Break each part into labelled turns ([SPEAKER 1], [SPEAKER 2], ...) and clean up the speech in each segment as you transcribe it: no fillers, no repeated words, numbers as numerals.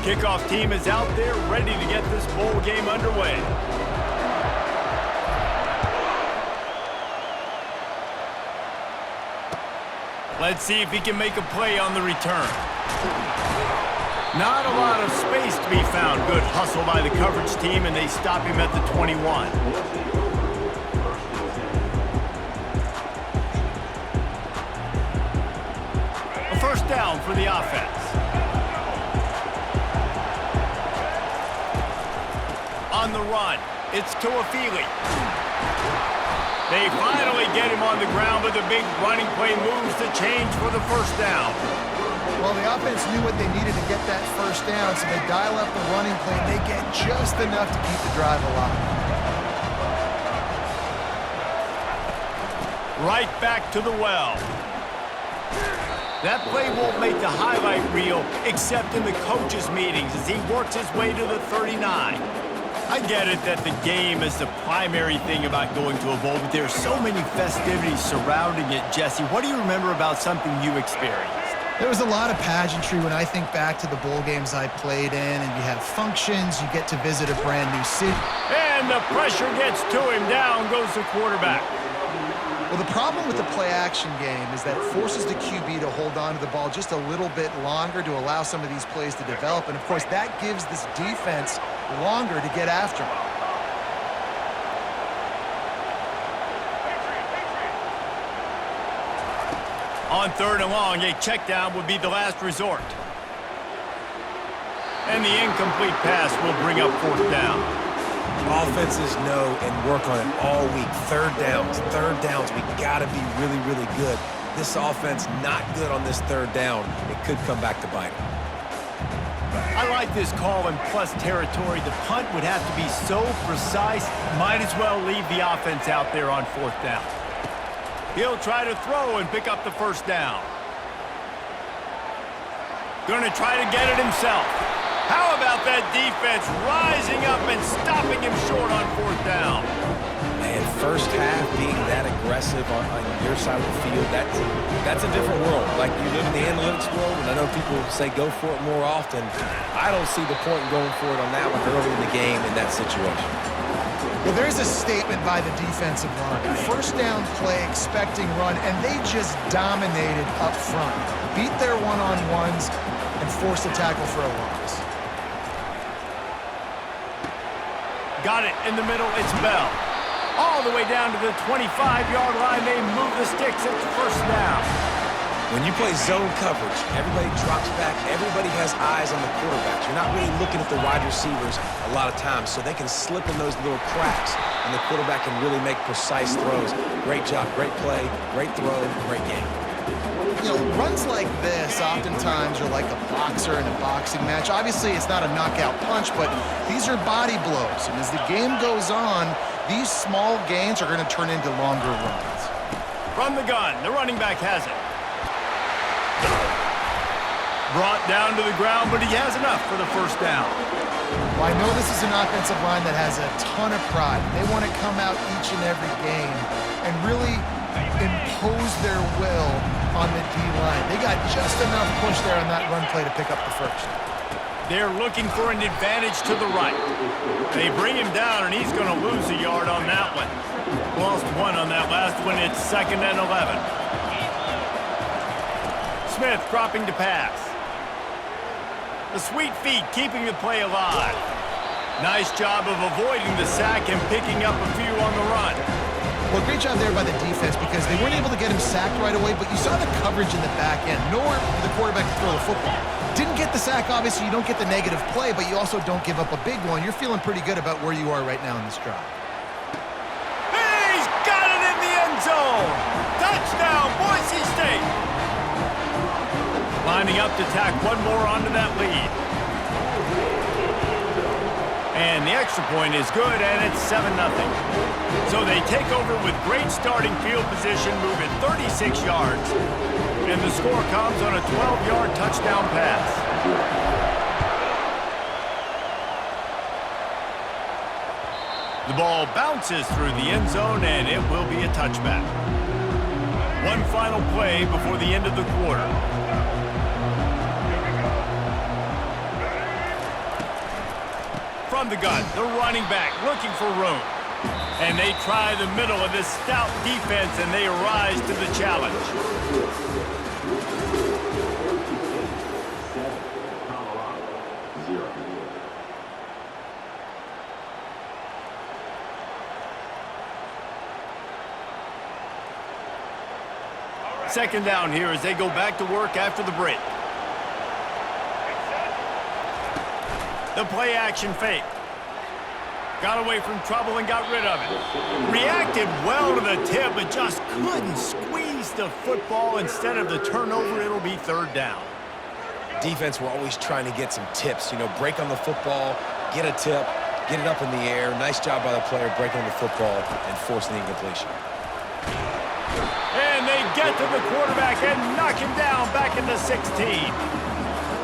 [SPEAKER 1] Kickoff team is out there ready to get this bowl game underway. Let's see if he can make a play on the return. Not a lot of space to be found. Good hustle by the coverage team, and they stop him at the 21. A first down for the offense. On the run, it's Tuafili. They finally get him on the ground, but the big running play moves the change for the first down.
[SPEAKER 2] Well, the offense knew what they needed to get that first down, so they dial up the running play, and they get just enough to keep the drive alive.
[SPEAKER 1] Right back to the well. That play won't make the highlight reel, except in the coaches' meetings as he works his way to the 39. I get it that the game is the primary thing about going to a bowl, but there's so many festivities surrounding it. Jesse, what do you remember about something you experienced?
[SPEAKER 2] There was a lot of pageantry when I think back to the bowl games I played in, and you have functions, you get to visit a brand new city.
[SPEAKER 1] And the pressure gets to him. Down goes the quarterback.
[SPEAKER 2] Well, the problem with the play-action game is that it forces the QB to hold on to the ball just a little bit longer to allow some of these plays to develop. And, of course, that gives this defense longer to get after him.
[SPEAKER 1] On third and long, a check down would be the last resort. And the incomplete pass will bring up fourth down.
[SPEAKER 3] Offenses know and work on it all week. Third downs. We got to be really, really good. This offense not good on this third down. It could come back to bite them.
[SPEAKER 1] I like this call in plus territory. The punt would have to be so precise, might as well leave the offense out there on fourth down. He'll try to throw and pick up the first down. Going to try to get it himself. How about that defense rising up and stopping him short on fourth down?
[SPEAKER 3] Man, first half being that aggressive on your side of the field, that's a different world. Like, you live in the analytics world, and I know people say go for it more often. I don't see the point in going for it on that one early in the game in that situation.
[SPEAKER 2] Well, there's a statement by the defensive line. First down play, expecting run, and they just dominated up front. Beat their one-on-ones and forced a tackle for a loss.
[SPEAKER 1] Got it in the middle, it's Bell. All the way down to the 25-yard line, they move the sticks, it's first down.
[SPEAKER 3] When you play zone coverage, everybody drops back, everybody has eyes on the quarterbacks. You're not really looking at the wide receivers a lot of times, so they can slip in those little cracks, and the quarterback can really make precise throws. Great job, great play, great throw, great game.
[SPEAKER 2] You know, runs like this oftentimes are like a boxer in a boxing match. Obviously, it's not a knockout punch, but these are body blows. And as the game goes on, these small gains are going to turn into longer runs.
[SPEAKER 1] From the gun, the running back has it. Brought down to the ground, but he has enough for the first down.
[SPEAKER 2] Well, I know this is an offensive line that has a ton of pride. They want to come out each and every game and really impose their will on the D-line. They got just enough push there on that run play to pick up the first.
[SPEAKER 1] They're looking for an advantage to the right. They bring him down, and he's going to lose a yard on that one. Lost one on that last one. It's 2nd and 11. Smith dropping to pass. The sweet feet keeping the play alive. Nice job of avoiding the sack and picking up a few on the run.
[SPEAKER 2] Well, great job there by the defense because they weren't able to get him sacked right away, but you saw the coverage in the back end. Nowhere for the quarterback to throw the football. Didn't get the sack, obviously. You don't get the negative play, but you also don't give up a big one. You're feeling pretty good about where you are right now in this drive.
[SPEAKER 1] He's got it in the end zone. Touchdown, Boise State. Lining up to tack one more onto that lead. And the extra point is good, and it's 7-0. So they take over with great starting field position, moving 36 yards. And the score comes on a 12-yard touchdown pass. The ball bounces through the end zone, and it will be a touchback. One final play before the end of the quarter. from the gun, the running back looking for room. And they try the middle of this stout defense, and they rise to the challenge. Second down here as they go back to work after the break. The play action fake. Got away from trouble and got rid of it. Reacted well to the tip, but just couldn't squeeze the football. Instead of the turnover, it'll be third down.
[SPEAKER 3] Defense were always trying to get some tips. Break on the football, get a tip, get it up in the air. Nice job by the player breaking on the football and forcing the incompletion.
[SPEAKER 1] And they get to the quarterback and knock him down back into 16.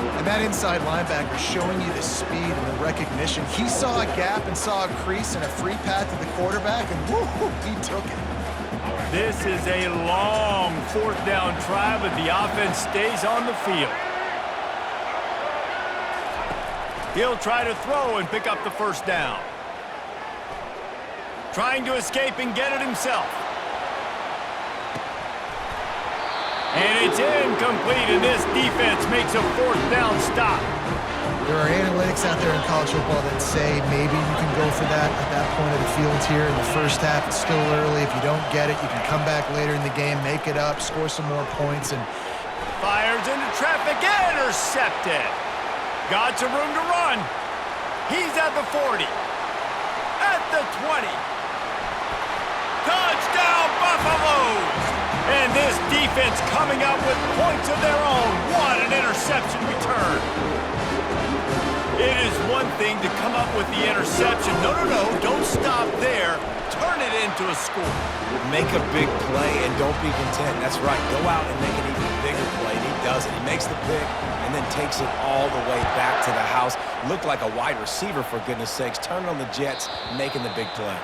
[SPEAKER 2] And that inside linebacker showing you the speed and the recognition. He saw a gap and saw a crease and a free path to the quarterback, and woo, he took it.
[SPEAKER 1] This is a long fourth down try, but the offense stays on the field. He'll try to throw and pick up the first down. Trying to escape and get it himself. And it's incomplete, and this defense makes a fourth down stop.
[SPEAKER 2] There are analytics out there in college football that say maybe you can go for that at that point of the field here in the first half. It's still early. If you don't get it, you can come back later in the game, make it up, score some more points. And
[SPEAKER 1] fires into traffic, intercepted. Got some room to run. He's at the 40, at the 20. Touchdown, Buffaloes! And this defense coming up with points of their own. What an interception return. It is one thing to come up with the interception. No, don't stop there. Turn it into a score.
[SPEAKER 3] Make a big play and don't be content. That's right. Go out and make an even bigger play. And he does it. He makes the pick and then takes it all the way back to the house. Looked like a wide receiver, for goodness sakes. Turning on the Jets, making the big play.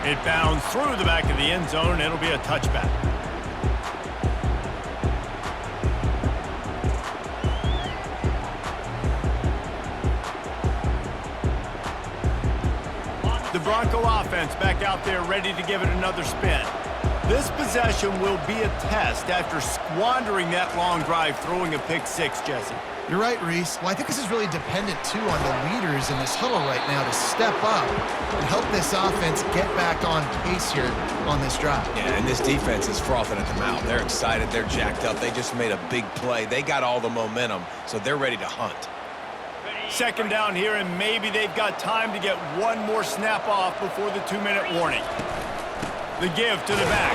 [SPEAKER 1] It bounds through the back of the end zone. It'll be a touchback. The Bronco offense back out there ready to give it another spin. This possession will be a test after squandering that long drive throwing a pick six, Jesse.
[SPEAKER 2] You're right, Reese. Well, I think this is really dependent, too, on the leaders in this huddle right now to step up and help this offense get back on pace here on this drive.
[SPEAKER 3] Yeah, and this defense is frothing at the mouth. They're excited. They're jacked up. They just made a big play. They got all the momentum, so they're ready to hunt.
[SPEAKER 1] Second down here, and maybe they've got time to get one more snap off before the 2-minute warning. The give to the back.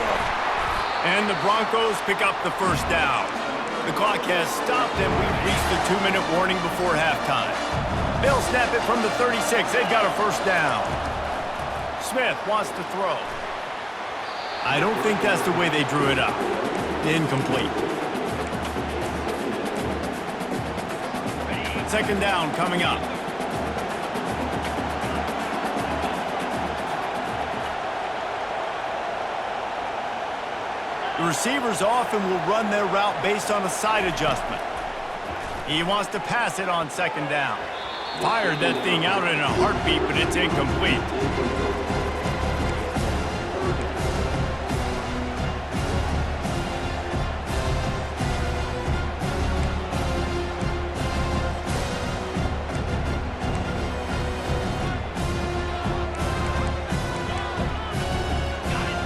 [SPEAKER 1] And the Broncos pick up the first down. The clock has stopped, and we've reached the 2-minute warning before halftime. They'll snap it from the 36. They've got a first down. Smith wants to throw. I don't think that's the way they drew it up. Incomplete. Second down coming up. The receivers often will run their route based on a side adjustment. He wants to pass it on second down. Fired that thing out in a heartbeat, but it's incomplete.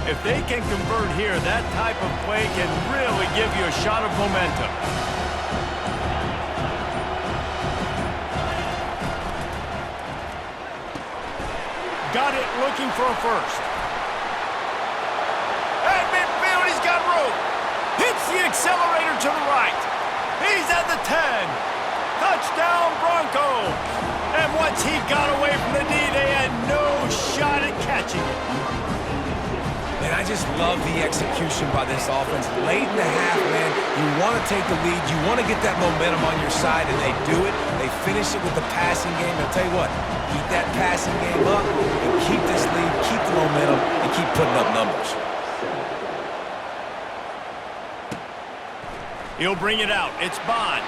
[SPEAKER 1] If they can convert here, that type of play can really give you a shot of momentum. Got it, looking for a first. At midfield, he's got room. Hits the accelerator to the right. He's at the 10. Touchdown, Broncos. And once he got away from the knee, they had no shot at catching it.
[SPEAKER 3] And I just love the execution by this offense. Late in the half, man, you want to take the lead. You want to get that momentum on your side, and they do it. They finish it with the passing game. I'll tell you what, keep that passing game up and keep this lead, keep the momentum, and keep putting up numbers.
[SPEAKER 1] He'll bring it out. It's Bond.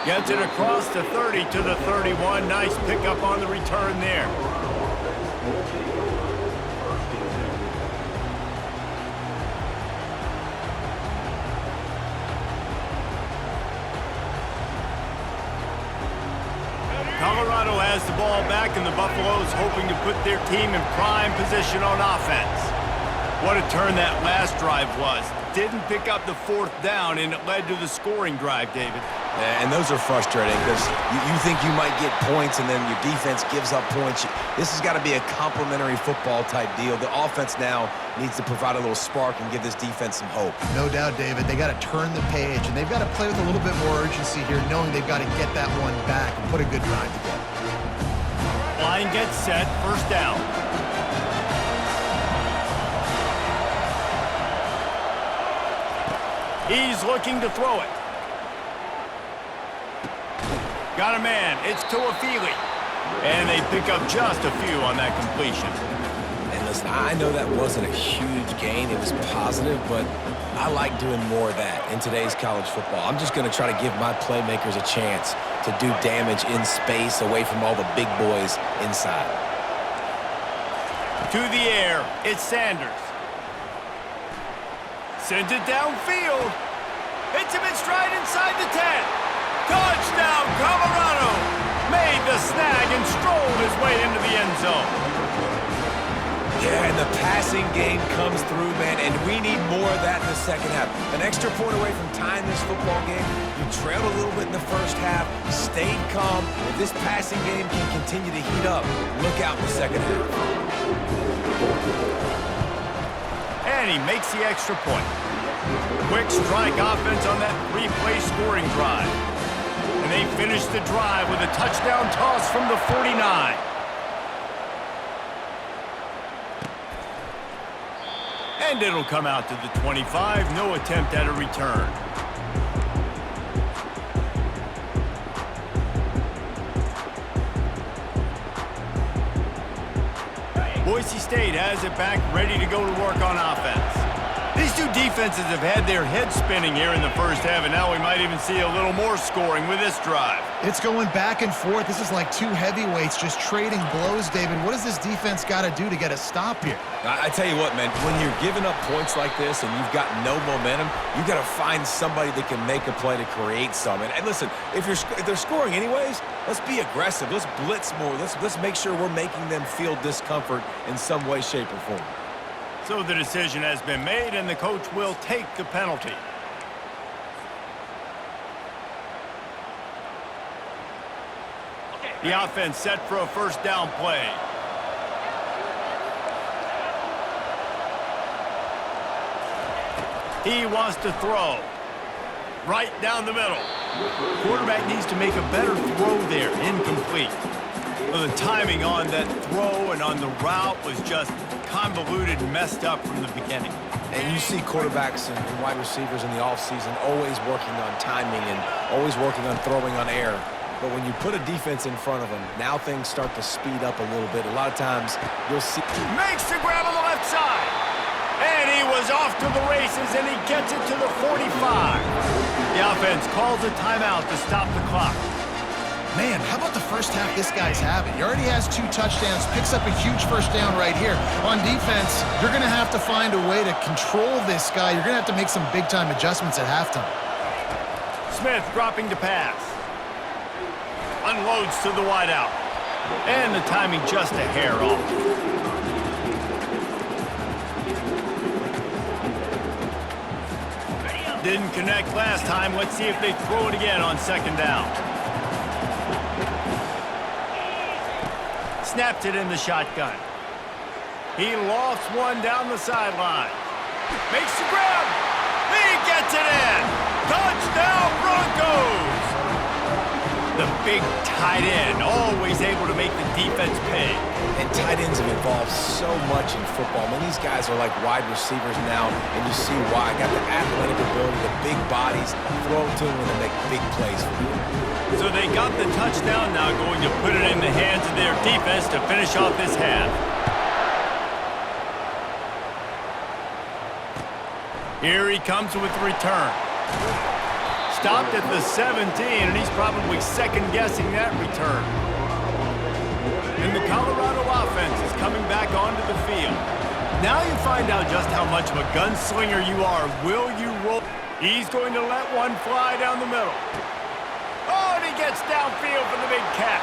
[SPEAKER 1] Gets it across the 30 to the 31. Nice pickup on the return there. Colorado has the ball back, and the Buffaloes hoping to put their team in prime position on offense. What a turn that last drive was. Didn't pick up the fourth down, and it led to the scoring drive, David.
[SPEAKER 3] And those are frustrating because you think you might get points and then your defense gives up points. This has got to be a complementary football type deal. The offense now needs to provide a little spark and give this defense some hope.
[SPEAKER 2] No doubt, David. They got to turn the page, and they've got to play with a little bit more urgency here, knowing they've got to get that one back and put a good drive together.
[SPEAKER 1] Line gets set, first down. He's looking to throw it. Got a man. It's Tuafili. And they pick up just a few on that completion.
[SPEAKER 3] And listen, I know that wasn't a huge gain. It was positive, but I like doing more of that in today's college football. I'm just going to try to give my playmakers a chance to do damage in space away from all the big boys inside.
[SPEAKER 1] To the air, it's Sanders. Sends it downfield. Hits him in stride inside the 10. Touchdown, Colorado. Made the snag and strolled his way into the end zone.
[SPEAKER 3] Yeah, and the passing game comes through, man, and we need more of that in the second half. An extra point away from tying this football game. You trailed a little bit in the first half, stayed calm. If this passing game can continue to heat up, look out in the second half.
[SPEAKER 1] And he makes the extra point. Quick strike offense on that three-play scoring drive. And they finish the drive with a touchdown toss from the 49. And it'll come out to the 25. No attempt at a return. Boise State has it back, ready to go to work on offense. These two defenses have had their heads spinning here in the first half, and now we might even see a little more scoring with this drive.
[SPEAKER 2] It's going back and forth. This is like two heavyweights just trading blows, David. What does this defense got to do to get a stop here?
[SPEAKER 3] I tell you what, man, when you're giving up points like this and you've got no momentum, you got to find somebody that can make a play to create some. And listen, if they're scoring anyways, let's be aggressive. Let's blitz more. Let's make sure we're making them feel discomfort in some way, shape, or form.
[SPEAKER 1] So the decision has been made, and the coach will take the penalty. The offense set for a first down play. He wants to throw. Right down the middle. Quarterback needs to make a better throw there. Incomplete. Well, the timing on that throw and on the route was just convoluted and messed up from the beginning.
[SPEAKER 3] And you see quarterbacks and wide receivers in the offseason always working on timing and always working on throwing on air. But when you put a defense in front of them, now things start to speed up a little bit. A lot of times you'll see...
[SPEAKER 1] Makes the grab on the left side. And he was off to the races, and he gets it to the 45. The offense calls a timeout to stop the clock.
[SPEAKER 2] Man, how about the first half this guy's having? He already has 2 touchdowns, picks up a huge first down right here. On defense, you're going to have to find a way to control this guy. You're going to have to make some big-time adjustments at halftime.
[SPEAKER 1] Smith dropping to pass. Unloads to the wideout. And the timing just a hair off. Didn't connect last time. Let's see if they throw it again on second down. Snapped it in the shotgun. He lofts one down the sideline. Makes the grab. He gets it in. Touchdown Broncos. The big tight end, always able to make the defense pay.
[SPEAKER 3] And tight ends have evolved so much in football. I mean, these guys are like wide receivers now, and you see why. Got the athletic ability, the big bodies, throw it to them, and they make big plays for you.
[SPEAKER 1] So they got the touchdown, now going to put it in the hands of their defense to finish off this half. Here he comes with the return. stopped at the 17, and he's probably second-guessing that return. And the Colorado offense is coming back onto the field. Now you find out just how much of a gunslinger you are. Will you roll? He's going to let one fly down the middle. Oh, and he gets downfield for the big catch.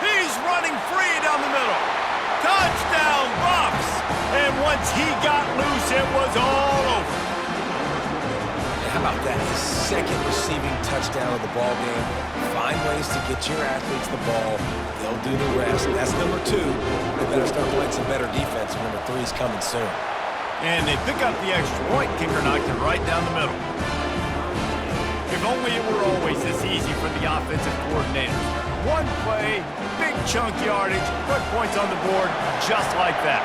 [SPEAKER 1] He's running free down the middle. Touchdown, Buffs! And once he got loose, it was all over.
[SPEAKER 3] How about that? The second receiving touchdown of the ball game. Find ways to get your athletes the ball. They'll do the rest. That's number 2. They better start playing some better defense. Number 3 is coming soon.
[SPEAKER 1] And they pick up the extra point. Kicker knocked it right down the middle. If only it were always this easy for the offensive coordinators. One play, big chunk yardage, put points on the board just like that.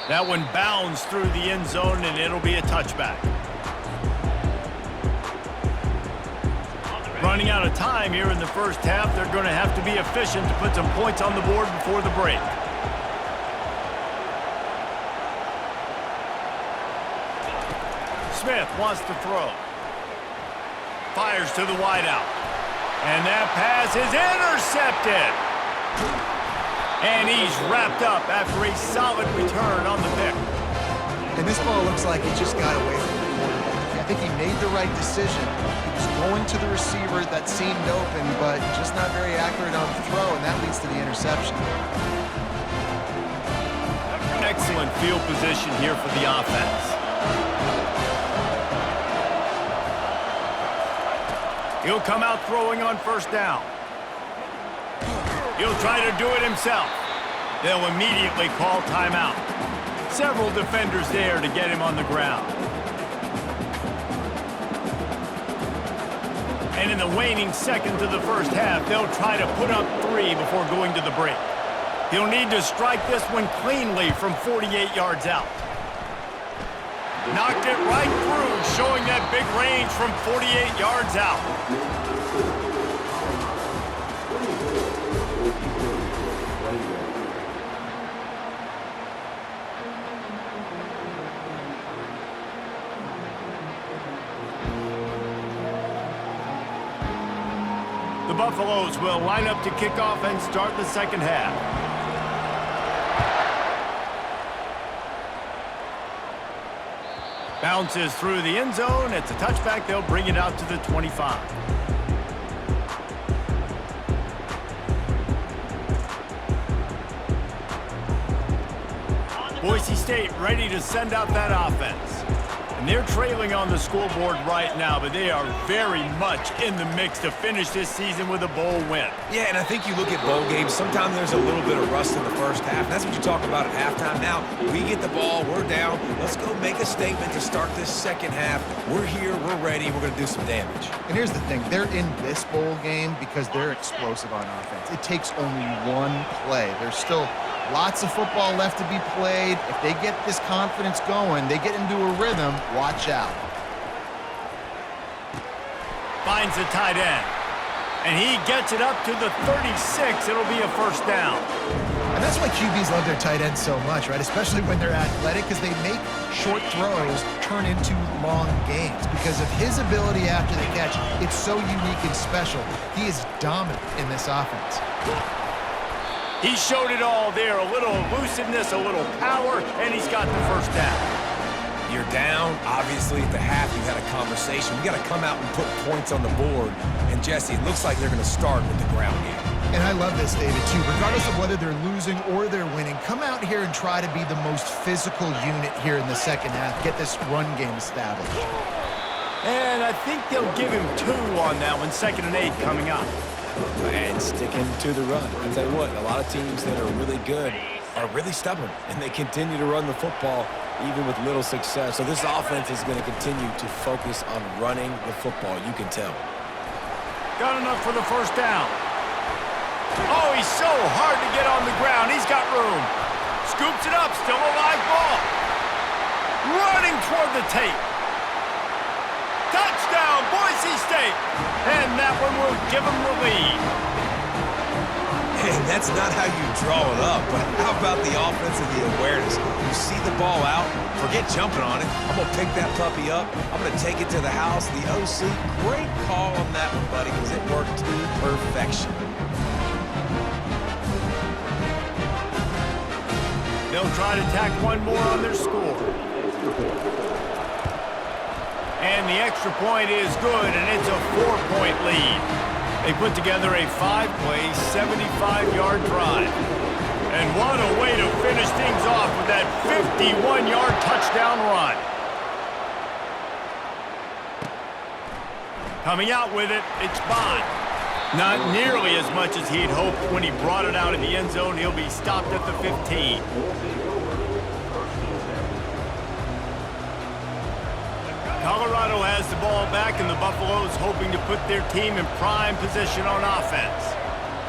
[SPEAKER 1] That one bounds through the end zone, and it'll be a touchback. Running out of time here in the first half, they're going to have to be efficient to put some points on the board before the break. Smith wants to throw. Fires to the wideout. And that pass is intercepted. And he's wrapped up after a solid return on the pick.
[SPEAKER 2] And this ball looks like it just got away from the quarterback. I think he made the right decision. He was going to the receiver that seemed open, but just not very accurate on the throw, and that leads to the interception.
[SPEAKER 1] Excellent field position here for the offense. He'll come out throwing on first down. He'll try to do it himself. They'll immediately call timeout. Several defenders there to get him on the ground. And in the waning seconds of the first half, they'll try to put up 3 before going to the break. He'll need to strike this one cleanly from 48 yards out. Knocked it right through, showing that big range from 48 yards out. The Buffaloes will line up to kick off and start the second half. Bounces through the end zone. It's a touchback. They'll bring it out to the 25. Boise State ready to send out that offense. And they're trailing on the scoreboard right now, but they are very much in the mix to finish this season with a bowl win.
[SPEAKER 3] Yeah, and I think you look at bowl games, sometimes there's a little bit of rust in the first half. That's what you talk about at halftime. Now, we get the ball, we're down. Let's go make a statement to start this second half. We're here, we're ready, we're going to do some damage.
[SPEAKER 2] And here's the thing, they're in this bowl game because they're explosive on offense. It takes only one play. There's still lots of football left to be played. If they get this confidence going, they get into a rhythm, watch out.
[SPEAKER 1] Finds the tight end. And he gets it up to the 36. It'll be a first down.
[SPEAKER 2] And that's why QBs love their tight ends so much, right? Especially when they're athletic, because they make short throws turn into long gains. Because of his ability after the catch, it's so unique and special. He is dominant in this offense.
[SPEAKER 1] He showed it all there. A little elusiveness, a little power, and he's got the first down.
[SPEAKER 3] You're down. Obviously, at the half, you had a conversation. We got to come out and put points on the board. And, Jesse, it looks like they're going to start with the ground game.
[SPEAKER 2] And I love this, David, too. Regardless of whether they're losing or they're winning, come out here and try to be the most physical unit here in the second half. Get this run game established.
[SPEAKER 1] And I think they'll give him 2 on that one. 2nd and 8 coming up.
[SPEAKER 3] And sticking to the run. I'll tell you what, a lot of teams that are really good are really stubborn, and they continue to run the football even with little success. So this offense is going to continue to focus on running the football, you can tell.
[SPEAKER 1] Got enough for the first down. Oh, he's so hard to get on the ground. He's got room. Scoops it up, still a live ball. Running toward the tape. Touchdown, Boise State. And that one will give them the lead.
[SPEAKER 3] And that's not how you draw it up, but how about the offense and the awareness? You see the ball out, forget jumping on it. I'm going to pick that puppy up. I'm going to take it to the house. The OC, great call on that one, buddy, because it worked to perfection.
[SPEAKER 1] They'll try to tack one more on their score. And the extra point is good, and it's a 4-point lead. They put together a 5-play, 75-yard drive. And what a way to finish things off with that 51-yard touchdown run. Coming out with it, it's Bond. Not nearly as much as he'd hoped when he brought it out of the end zone. He'll be stopped at the 15. Colorado has the ball back, and the Buffaloes hoping to put their team in prime position on offense.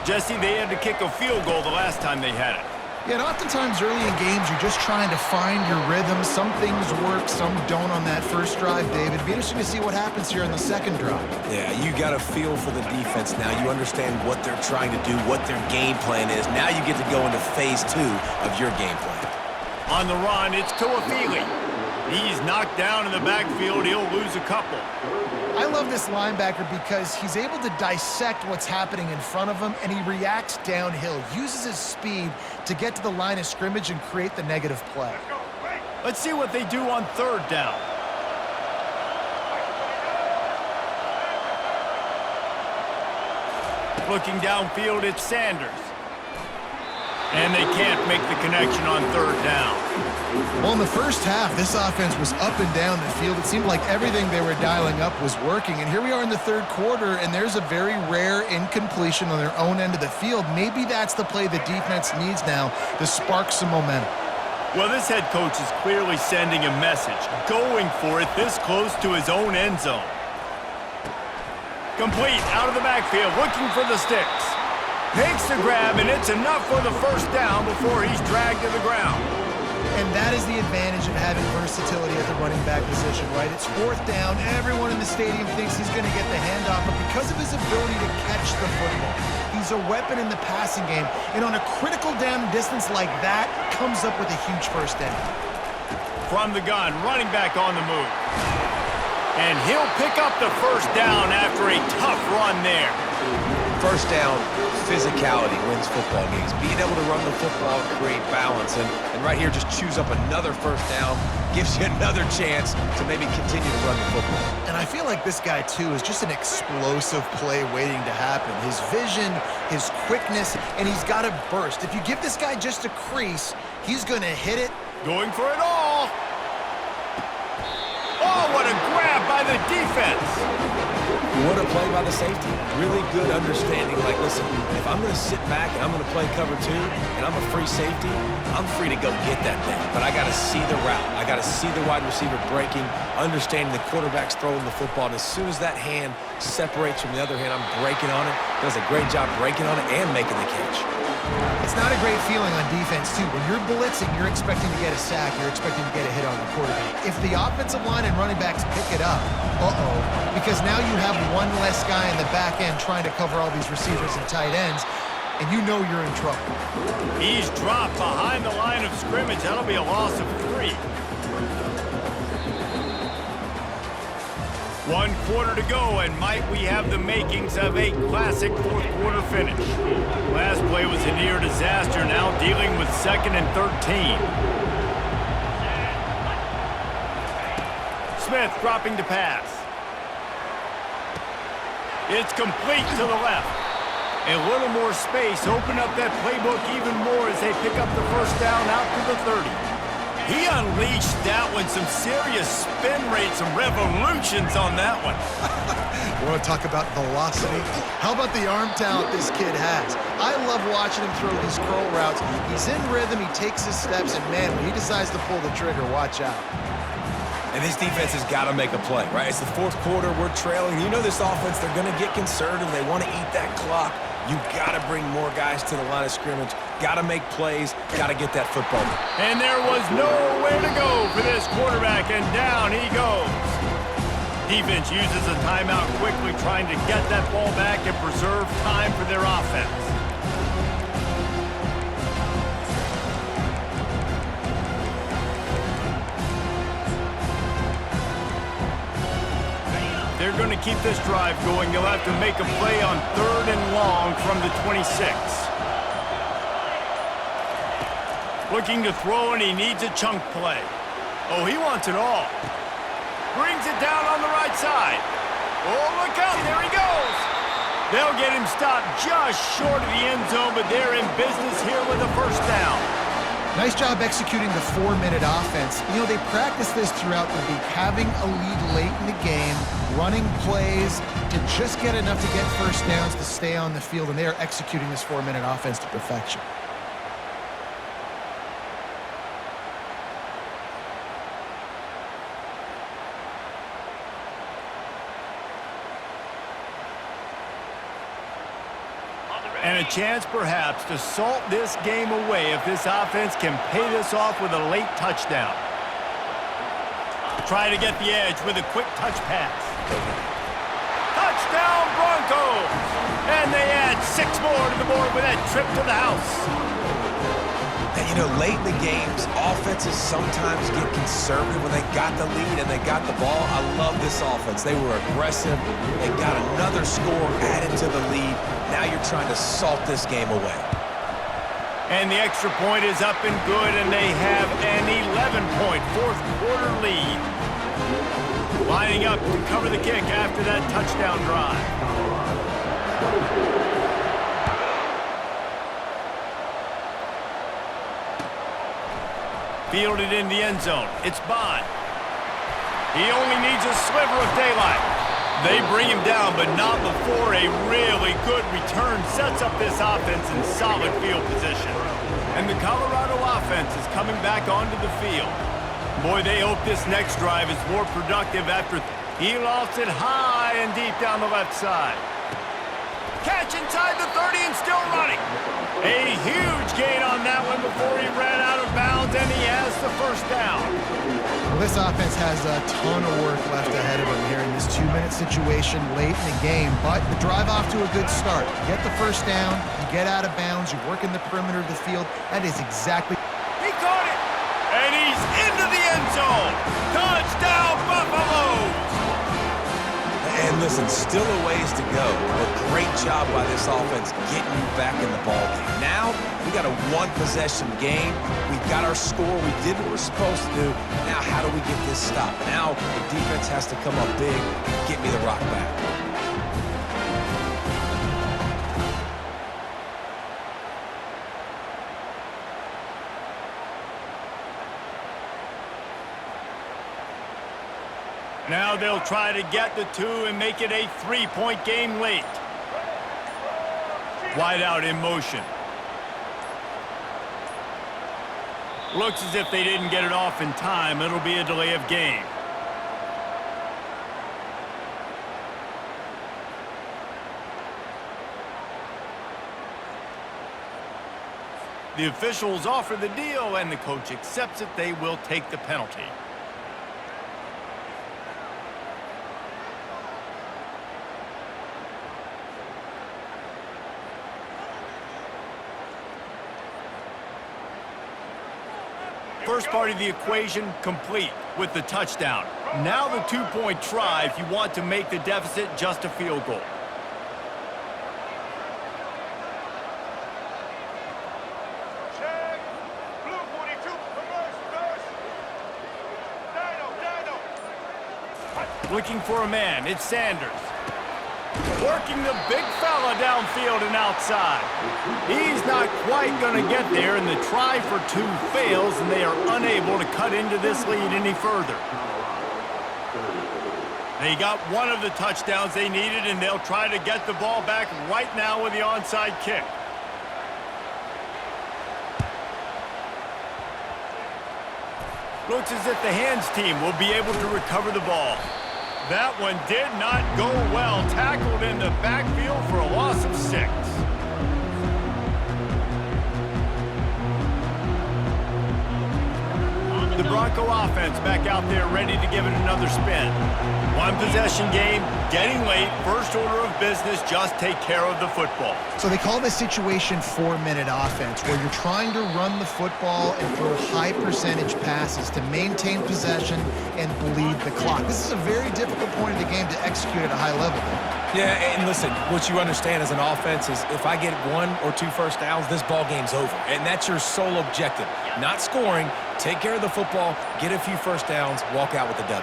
[SPEAKER 1] Jesse, they had to kick a field goal the last time they had it.
[SPEAKER 2] Yeah, and oftentimes early in games, you're just trying to find your rhythm. Some things work, some don't on that first drive, David. Be interesting to see what happens here in the second drive.
[SPEAKER 3] Yeah, you got a feel for the defense now. You understand what they're trying to do, what their game plan is. Now you get to go into phase 2 of your game plan.
[SPEAKER 1] On the run, it's Tuafili. He's knocked down in the backfield. He'll lose a couple.
[SPEAKER 2] I love this linebacker because he's able to dissect what's happening in front of him, and he reacts downhill, uses his speed to get to the line of scrimmage and create the negative play.
[SPEAKER 1] Let's see what they do on third down. Looking downfield, it's Sanders. And they can't make the connection on third down.
[SPEAKER 2] Well, in the first half, this offense was up and down the field. It seemed like everything they were dialing up was working. And here we are in the third quarter, and there's a very rare incompletion on their own end of the field. Maybe that's the play the defense needs now to spark some momentum.
[SPEAKER 1] Well, this head coach is clearly sending a message, going for it this close to his own end zone. Complete out of the backfield, looking for the sticks. Makes the grab, and it's enough for the first down before he's dragged to the ground.
[SPEAKER 2] And that is the advantage of having versatility at the running back position, right? It's fourth down. Everyone in the stadium thinks he's going to get the handoff, but because of his ability to catch the football, he's a weapon in the passing game. And on a critical down distance like that, comes up with a huge first down.
[SPEAKER 1] From the gun, running back on the move. And he'll pick up the first down after a tough run there.
[SPEAKER 3] First down, physicality wins football games. Being able to run the football, create balance, and right here just choose up another first down, gives you another chance to maybe continue to run the football.
[SPEAKER 2] And I feel like this guy, too, is just an explosive play waiting to happen. His vision, his quickness, and he's got a burst. If you give this guy just a crease, he's going to hit it.
[SPEAKER 1] Going for it all. Oh, what a grab by the defense.
[SPEAKER 3] What a play by the safety. Really good understanding. Like, listen, if I'm going to sit back and I'm going to play cover 2 and I'm a free safety, I'm free to go get that thing. But I got to see the route. I got to see the wide receiver breaking, understanding the quarterback's throwing the football. And as soon as that hand separates from the other hand, I'm breaking on it. Does a great job breaking on it and making the catch.
[SPEAKER 2] It's not a great feeling on defense, too. When you're blitzing, you're expecting to get a sack. You're expecting to get a hit on the quarterback. If the offensive line and running backs pick it up, because now you have one less guy in the back end trying to cover all these receivers and tight ends, and you know you're in trouble.
[SPEAKER 1] He's dropped behind the line of scrimmage. That'll be a loss of 3. 1 quarter to go, and might we have the makings of a classic fourth quarter finish. Last play was a near disaster, now dealing with 2nd and 13. Smith dropping to pass. It's complete to the left. A little more space, open up that playbook even more as they pick up the first down out to the 30. He unleashed that one, some serious spin rates, some revolutions on that one.
[SPEAKER 2] You want to talk about velocity? How about the arm talent this kid has? I love watching him throw these curl routes. He's in rhythm, he takes his steps, and man, when he decides to pull the trigger, watch out.
[SPEAKER 3] And this defense has got to make a play, right? It's the fourth quarter, we're trailing. You know this offense, they're going to get conservative. They want to eat that clock. You got to bring more guys to the line of scrimmage. Got to make plays. Got to get that football.
[SPEAKER 1] And there was nowhere to go for this quarterback, and down he goes. Defense uses a timeout quickly, trying to get that ball back and preserve time for their offense. they're going to keep this drive going. They'll have to make a play on 3rd and long from the 26. Looking to throw, and he needs a chunk play. Oh, he wants it all. Brings it down on the right side. Oh, look out, there he goes. They'll get him stopped just short of the end zone, but they're in business here with a first down.
[SPEAKER 2] Nice job executing the 4-minute offense. You know, they practice this throughout the week, having a lead late in the game, running plays to just get enough to get first downs to stay on the field, and they are executing this 4-minute offense to perfection.
[SPEAKER 1] And a chance, perhaps, to salt this game away if this offense can pay this off with a late touchdown. Try to get the edge with a quick touch pass. Touchdown, Broncos! And they add 6 more to the board with that trip to the house.
[SPEAKER 3] And, you know, late in the games, offenses sometimes get conservative when they got the lead and they got the ball. I love this offense. They were aggressive. They got another score added to the lead. Now you're trying to salt this game away.
[SPEAKER 1] And the extra point is up and good, and they have an 11-point fourth-quarter lead. Lining up to cover the kick after that touchdown drive. Fielded in the end zone. It's Bond. He only needs a sliver of daylight. They bring him down, but not before a really good return sets up this offense in solid field position. And the Colorado offense is coming back onto the field. Boy, they hope this next drive is more productive after he lost it high and deep down the left side. Catch inside the 30 and still running. A huge gain on that one before he ran out of bounds, and he has the first down.
[SPEAKER 2] Well, this offense has a ton of work left ahead of them here in this 2-minute situation late in the game, but the drive off to a good start. You get the first down, you get out of bounds, you work in the perimeter of the field. That is exactly...
[SPEAKER 1] He caught it, and he's into the end zone. Touchdown, Buffaloes!
[SPEAKER 3] And listen, still a ways to go, but great job by this offense getting you back in the ballgame. Now, we got a one-possession game. We got our score. We did what we're supposed to do. Now, how do we get this stopped? Now, the defense has to come up big and get me the rock back.
[SPEAKER 1] Now they'll try to get the 2 and make it a 3-point game late. Wide out in motion. Looks as if they didn't get it off in time. It'll be a delay of game. The officials offer the deal, and the coach accepts it. They will take the penalty. First part of the equation complete with the touchdown. Now the 2-point try if you want to make the deficit just a field goal.
[SPEAKER 4] Check. Blue 42, reverse. Dino.
[SPEAKER 1] Looking for a man, it's Sanders. Working the big fella downfield and outside. He's not quite going to get there, and the try for 2 fails, and they are unable to cut into this lead any further. They got one of the touchdowns they needed, and they'll try to get the ball back right now with the onside kick. Looks as if the hands team will be able to recover the ball. That one did not go well. Tackled in the backfield for a loss of 6. The Bronco offense back out there ready to give it another spin. One possession game, getting late, first order of business, just take care of the football.
[SPEAKER 2] So they call this situation 4-minute offense, where you're trying to run the football and throw high percentage passes to maintain possession and bleed the clock. This is a very difficult point of the game to execute at a high level.
[SPEAKER 3] Yeah, and listen, what you understand as an offense is if I get 1 or 2 first downs, this ball game's over. And that's your sole objective. Not scoring, take care of the football, get a few first downs, walk out with a W.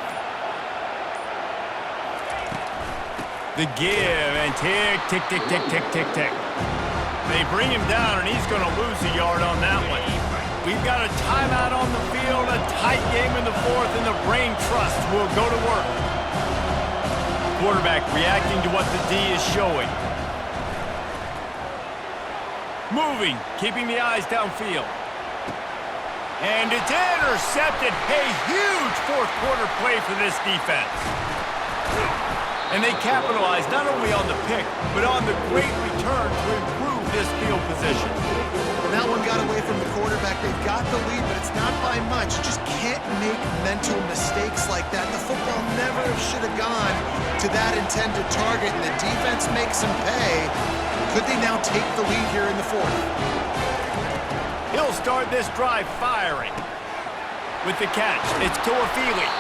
[SPEAKER 1] The give and tick, tick, tick, tick, tick, tick, tick. They bring him down, and he's going to lose a yard on that one. We've got a timeout on the field, a tight game in the fourth, and the Brain Trust will go to work. Quarterback reacting to what the D is showing. Moving, keeping the eyes downfield. And it's intercepted. A huge fourth quarter play for this defense. And they capitalize not only on the pick, but on the great return to improve this field position.
[SPEAKER 2] And that one got away from the quarterback. They've got the lead, but it's not by much. You just can't make mental mistakes like that. The football never should have gone to that intended target, and the defense makes them pay. Could they now take the lead here in the fourth?
[SPEAKER 1] He'll start this drive firing. With the catch, it's Toafili.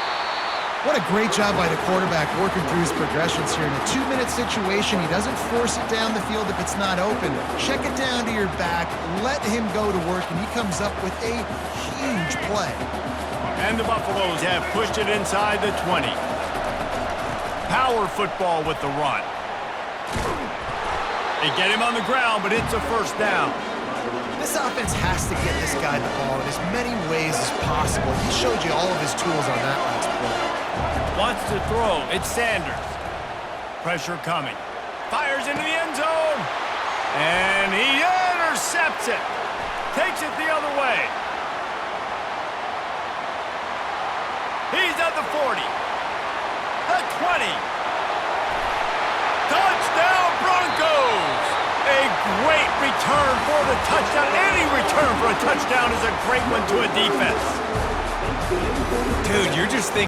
[SPEAKER 2] What a great job by the quarterback working through his progressions here. In a 2-minute situation, he doesn't force it down the field if it's not open. Check it down to your back, let him go to work, and he comes up with a huge play.
[SPEAKER 1] And the Buffaloes have pushed it inside the 20. Power football with the run. They get him on the ground, but it's a first down.
[SPEAKER 2] This offense has to get this guy the ball in as many ways as possible. He showed you all of his tools on that last play.
[SPEAKER 1] Wants to throw. It's Sanders. Pressure coming. Fires into the end zone. And he intercepts it. Takes it the other way. He's at the 40. The 20. Touchdown Broncos. A great return for the touchdown. Any return for a touchdown is a great one to a defense.
[SPEAKER 3] Dude, you're just thinking